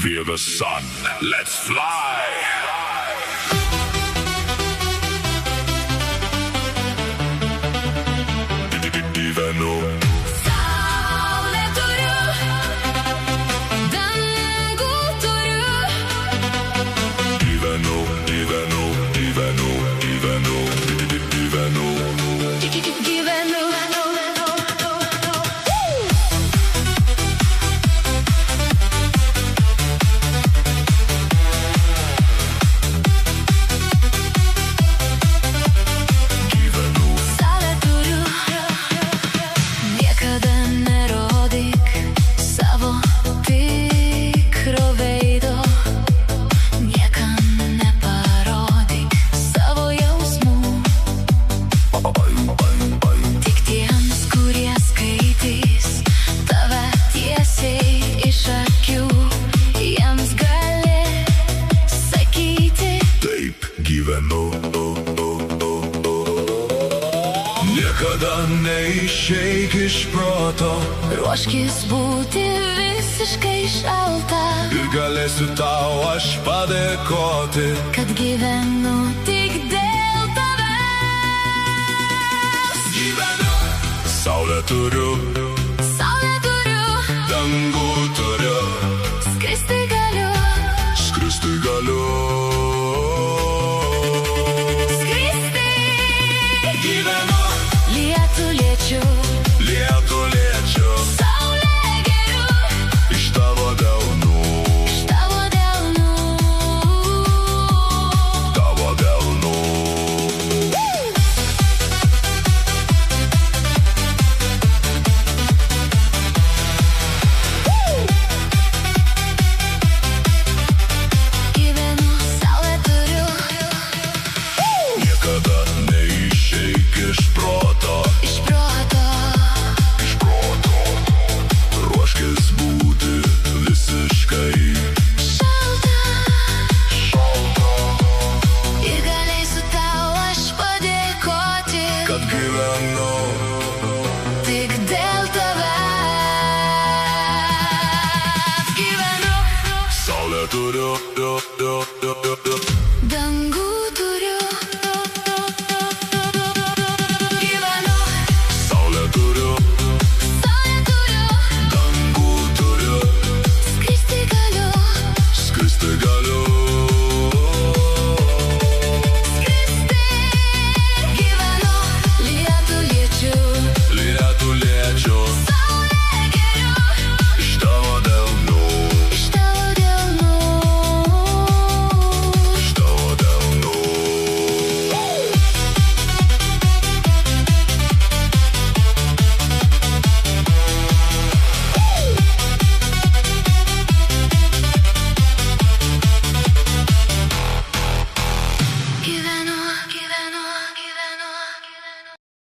Fear the sun, let's fly! Gyvenu. Saulę turiu, dangų turiu. Gyvenu, gyvenu, gyvenu, gyvenu, gyvenu. Gyvenu. Saulę turiu, niekada nerodyk savo tikro veido, niekam neparodyk savo jausmų. Tik tiems, kurie skaitys tave tiesiai iš akių, jiems gali sakyti: Taip gyvenu. Niekada neišeik iš proto ruoškis būti visiškai šalta, ir galėsiu tau aš padėkoti. kad gyvenu tik dėl tavęs. Gyvenu. Saulę turiu, Saulę turiu, dangų turiu, skristi galiu, skristi galiu. skristi. Gyvenu. Lietų liečiu, Lietų liečiu saulę geriu, iš tavo delnų, iš tavo delnų. tavo delnų. Gyvenu, saulę turiu, Niekada neišeik iš proto, iš proto. iš proto. Ruoškis būti visiškai Šalta, šalta, ir galėsiu tau aš padėkoti, kad gyvenu. tik dėl tavęs. Gyvenu, Saulę turiu, dangų